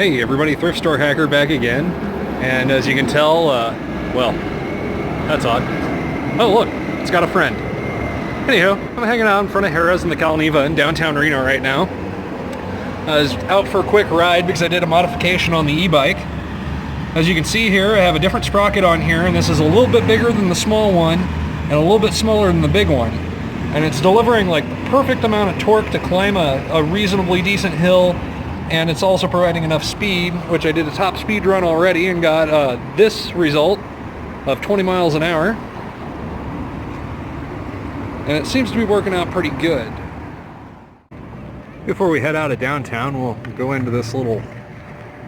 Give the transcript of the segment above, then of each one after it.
Hey everybody, Thrift Store Hacker back again. And as you can tell, well, that's odd. Oh look, it's got a friend. Anyhow, I'm hanging out in front of Harrah's in the Calneva in downtown Reno right now. I was out for a quick ride because I did a modification on the e-bike. As you can see here, I have a different sprocket on here, and this is a little bit bigger than the small one and a little bit smaller than the big one. And it's delivering like the perfect amount of torque to climb a reasonably decent hill, and it's also providing enough speed, which I did a top speed run already and got this result of 20 miles an hour. And it seems to be working out pretty good. Before we head out of downtown, we'll go into this little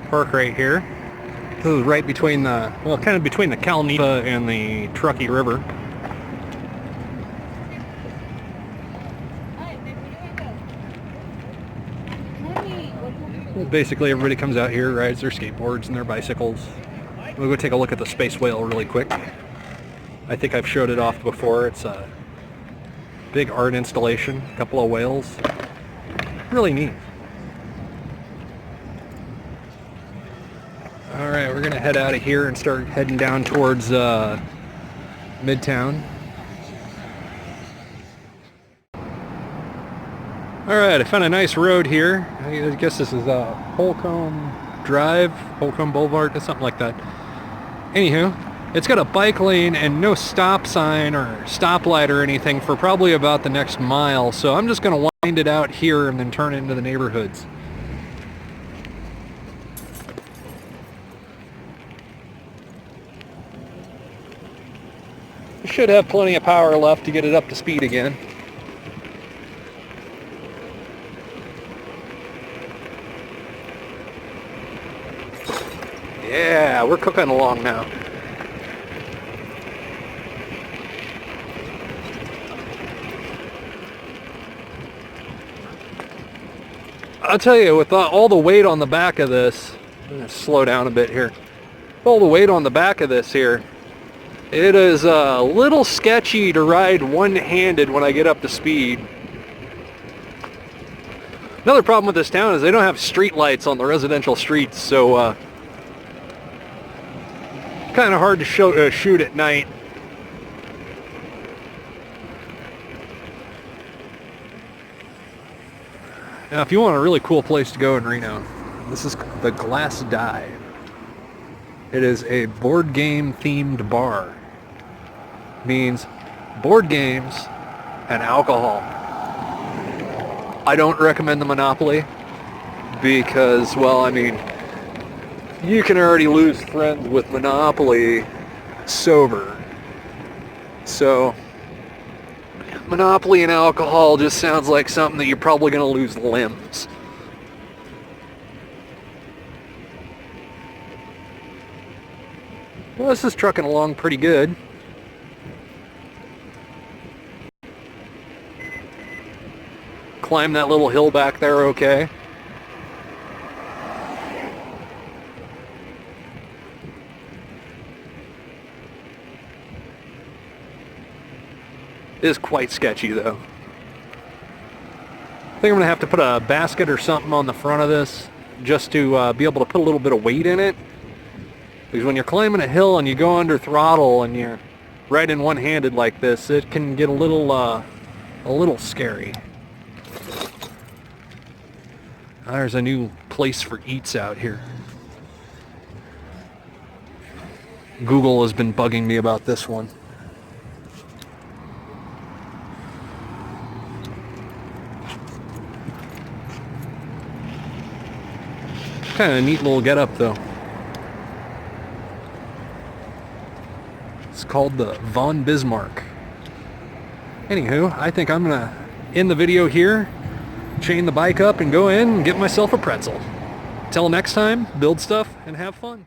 park right here. This is right between the, well, kind of between the Calneva and the Truckee River. Basically, everybody comes out here, rides their skateboards and their bicycles. We'll go take a look at the space whale really quick. I think I've showed it off before. It's a big art installation, a couple of whales. Really neat. Alright, we're gonna head out of here and start heading down towards Midtown. Alright, I found a nice road here. I guess this is Holcomb Drive, Holcomb Boulevard, or something like that. Anywho, it's got a bike lane and no stop sign or stoplight or anything for probably about the next mile, so I'm just going to wind it out here and then turn it into the neighborhoods. I should have plenty of power left to get it up to speed again. Yeah, we're cooking along now. I'll tell you, with all the weight on the back of this, I'm going to slow down a bit here. With all the weight on the back of this here, it is a little sketchy to ride one-handed when I get up to speed. Another problem with this town is they don't have street lights on the residential streets, so kind of hard to shoot at night. Now, if you want a really cool place to go in Reno, this is the Glass Dive. It is a board game themed bar. Means board games and alcohol. I don't recommend the Monopoly because, well, I mean, you can already lose friends with Monopoly sober. So, Monopoly and alcohol just sounds like something that you're probably going to lose limbs. Well, this is trucking along pretty good. Climb that little hill back there okay. It is quite sketchy though. I think I'm going to have to put a basket or something on the front of this just to be able to put a little bit of weight in it. Because when you're climbing a hill and you go under throttle and you're riding one-handed like this, it can get a little scary. There's a new place for eats out here. Google has been bugging me about this one. Kind of a neat little getup though. It's called the Von Bismarck. Anywho, I think I'm gonna end the video here, chain the bike up and go in and get myself a pretzel. Till next time, build stuff and have fun.